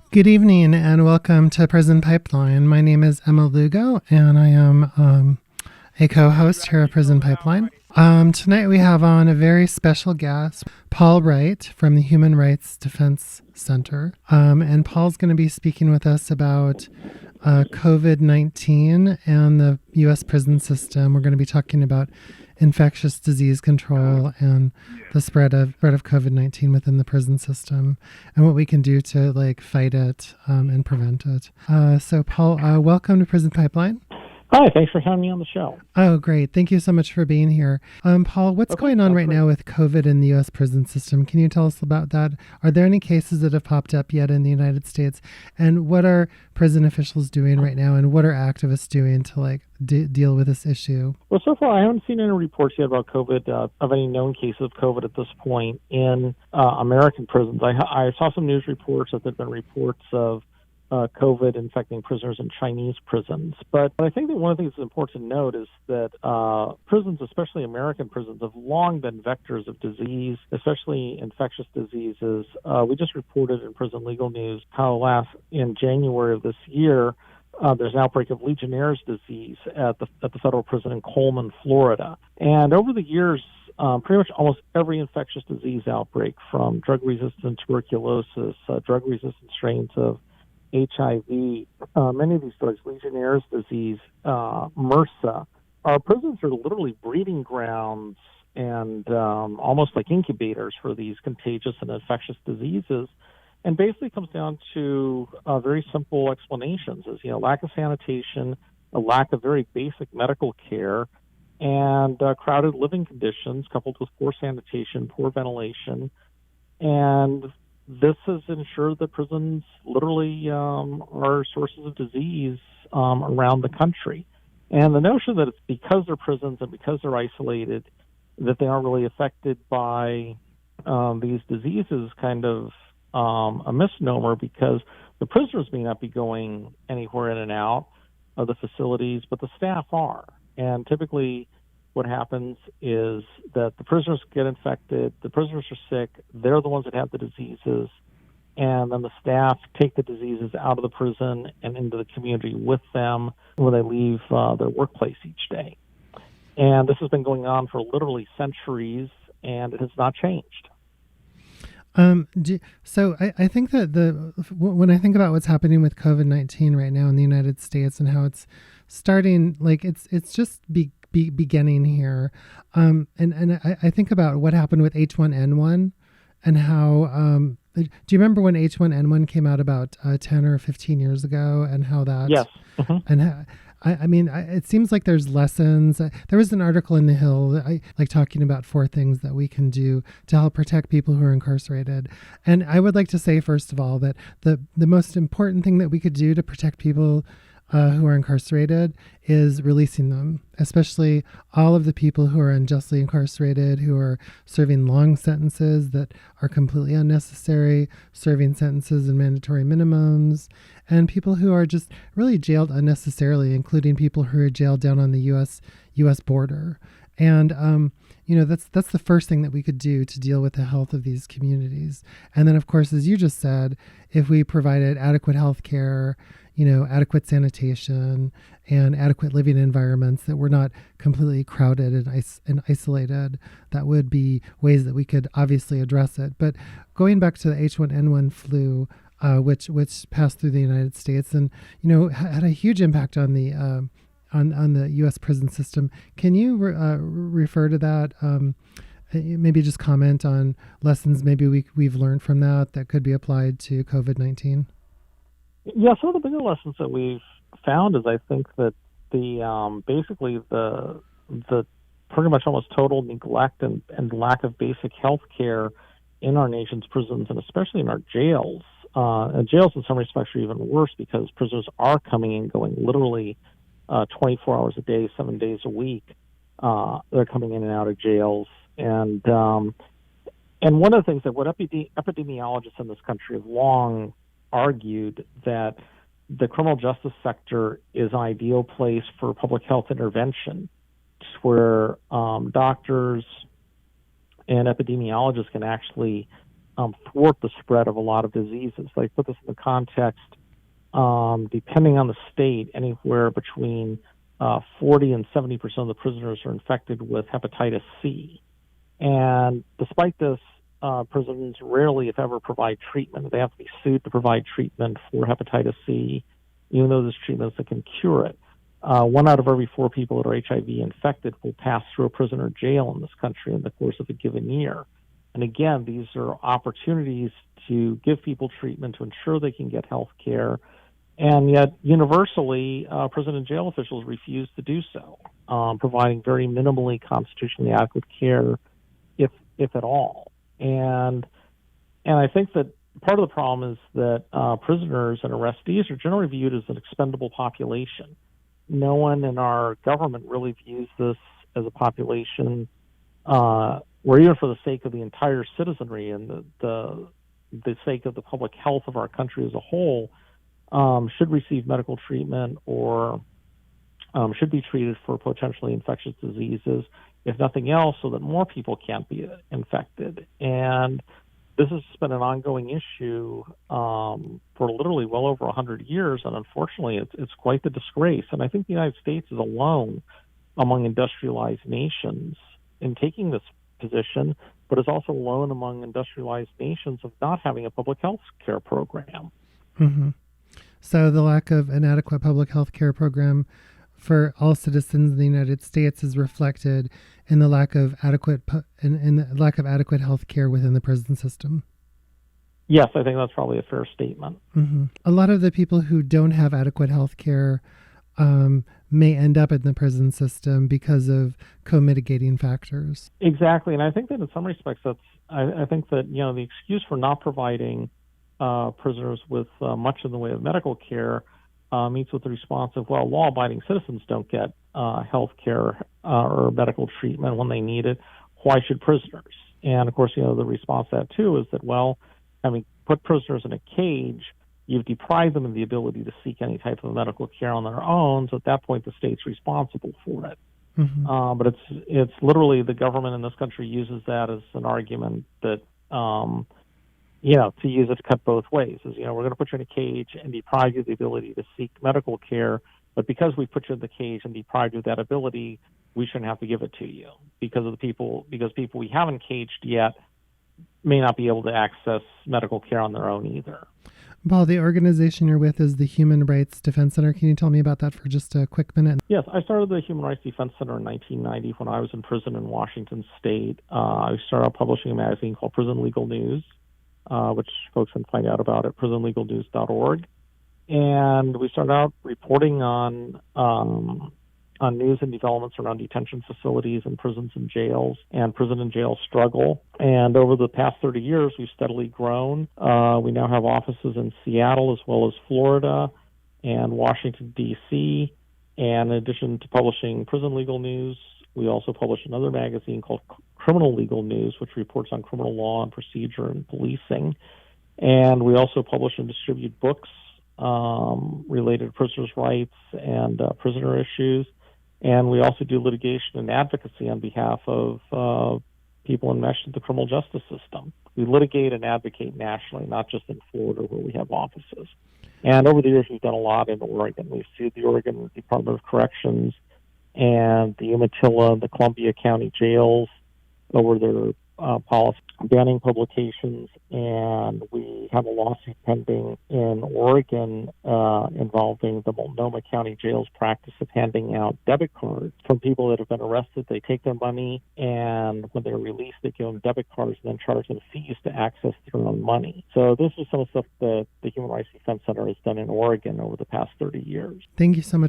Good evening and welcome to Prison Pipeline. My name is Emma Lugo and I am a co-host here at Prison Pipeline. Tonight we have on a very special guest, Paul Wright from the Human Rights Defense Center. And Paul's going to be speaking with us about COVID-19 and the U.S. prison system. We're going to be talking about infectious disease control and the spread of COVID-19 within the prison system and what we can do to fight it and prevent it. So Paul, welcome to Prison Pipeline. Hi, thanks for having me on the show. Oh, great. Thank you so much for being here. Paul, what's going on right now with COVID in the U.S. prison system? Can you tell us about that? Are there any cases that have popped up yet in the United States? And what are prison officials doing right now? And what are activists doing to deal with this issue? Well, so far I haven't seen any reports yet about COVID, of any known cases of COVID at this point in American prisons. I saw some news reports that there have been reports of COVID infecting prisoners in Chinese prisons. But I think that one of the things that's important to note is that prisons, especially American prisons, have long been vectors of disease, especially infectious diseases. We just reported in Prison Legal News how in January of this year, there's an outbreak of Legionnaire's disease at the federal prison in Coleman, Florida. And over the years, pretty much almost every infectious disease outbreak, from drug-resistant tuberculosis, drug-resistant strains of HIV, many of these drugs, Legionnaire's disease, MRSA, our prisons are literally breeding grounds and almost like incubators for these contagious and infectious diseases. And basically comes down to very simple explanations, as lack of sanitation, a lack of very basic medical care, and crowded living conditions coupled with poor sanitation, poor ventilation, and this has ensured that prisons literally are sources of disease around the country. And the notion that it's because they're prisons and because they're isolated that they aren't really affected by these diseases is kind of a misnomer, because the prisoners may not be going anywhere in and out of the facilities, but the staff are. And typically what happens is that the prisoners get infected, the prisoners are sick, they're the ones that have the diseases, and then the staff take the diseases out of the prison and into the community with them when they leave their workplace each day. And this has been going on for literally centuries, and it has not changed. So I think that when I think about what's happening with COVID-19 right now in the United States and how it's starting, it's just beginning here. And I think about what happened with H1N1 and how, do you remember when H1N1 came out about 10 or 15 years ago, and how that, yes. Mm-hmm. And how, it seems like there's lessons. There was an article in The Hill that talking about 4 things that we can do to help protect people who are incarcerated. And I would like to say, first of all, that the most important thing that we could do to protect people who are incarcerated is releasing them, especially all of the people who are unjustly incarcerated, who are serving long sentences that are completely unnecessary, serving sentences and mandatory minimums, and people who are just really jailed unnecessarily, including people who are jailed down on the U.S. border. And that's the first thing that we could do to deal with the health of these communities. And then, of course, as you just said, if we provided adequate health care, adequate sanitation, and adequate living environments that were not completely crowded and isolated, that would be ways that we could obviously address it. But going back to the H1N1 flu, which passed through the United States and had a huge impact on the on the U.S. prison system. Can you refer to that? Maybe just comment on lessons maybe we've learned from that could be applied to COVID-19. Yeah, some of the bigger lessons that we've found is, I think, that basically the pretty much almost total neglect and lack of basic health care in our nation's prisons, and especially in our jails. And jails in some respects are even worse, because prisoners are coming and going literally 24 hours a day, 7 days a week. They're coming in and out of jails. And one of the things that what epidemiologists in this country have long argued, that the criminal justice sector is an ideal place for public health intervention, where doctors and epidemiologists can actually thwart the spread of a lot of diseases. They put this in the context, depending on the state, anywhere between 40 and 70% of the prisoners are infected with hepatitis C. And despite this, prisons rarely, if ever, provide treatment. They have to be sued to provide treatment for hepatitis C, even though there's treatments that can cure it. 1 out of every 4 people that are HIV infected will pass through a prison or jail in this country in the course of a given year. And again, these are opportunities to give people treatment, to ensure they can get health care. And yet, universally, prison and jail officials refuse to do so, providing very minimally constitutionally adequate care, if at all. And I think that part of the problem is that prisoners and arrestees are generally viewed as an expendable population. No one in our government really views this as a population where, even for the sake of the entire citizenry and the sake of the public health of our country as a whole, should receive medical treatment or should be treated for potentially infectious diseases, if nothing else, so that more people can't be infected. And this has been an ongoing issue for literally well over 100 years, and unfortunately, it's quite the disgrace. And I think the United States is alone among industrialized nations in taking this position, but is also alone among industrialized nations of not having a public health care program. Mm-hmm. So the lack of an adequate public health care program for all citizens in the United States is reflected in the lack of adequate health care within the prison system. Yes, I think that's probably a fair statement. Mm-hmm. A lot of the people who don't have adequate health care may end up in the prison system because of co-mitigating factors. Exactly, and I think that in some respects, I think that the excuse for not providing prisoners with much in the way of medical care meets with the response of, well, law-abiding citizens don't get health care or medical treatment when they need it. Why should prisoners? And of course, the response to that too is that, well, having put prisoners in a cage, you've deprived them of the ability to seek any type of medical care on their own. So at that point, the state's responsible for it. Mm-hmm. But it's literally the government in this country uses that as an argument that to use it to cut both ways. Is, we're going to put you in a cage and deprive you of the ability to seek medical care, but because we put you in the cage and deprived you of that ability, we shouldn't have to give it to you because people we haven't caged yet may not be able to access medical care on their own either. Paul, the organization you're with is the Human Rights Defense Center. Can you tell me about that for just a quick minute? Yes, I started the Human Rights Defense Center in 1990 when I was in prison in Washington State. I started out publishing a magazine called Prison Legal News, which folks can find out about at prisonlegalnews.org. And we started out reporting on news and developments around detention facilities and prisons and jails and prison and jail struggle. And over the past 30 years, we've steadily grown. We now have offices in Seattle as well as Florida and Washington, D.C. And in addition to publishing Prison Legal News, we also publish another magazine called Criminal Legal News, which reports on criminal law and procedure and policing. And we also publish and distribute books related to prisoners' rights and prisoner issues. And we also do litigation and advocacy on behalf of people enmeshed in the criminal justice system. We litigate and advocate nationally, not just in Florida where we have offices. And over the years, we've done a lot in Oregon. We've sued the Oregon Department of Corrections and the Umatilla and the Columbia County jails over their policy banning publications, and we have a lawsuit pending in Oregon involving the Multnomah County Jail's practice of handing out debit cards from people that have been arrested. They take their money, and when they're released, they give them debit cards and then charge them fees to access their own money. So this is some of the stuff that the Human Rights Defense Center has done in Oregon over the past 30 years. Thank you so much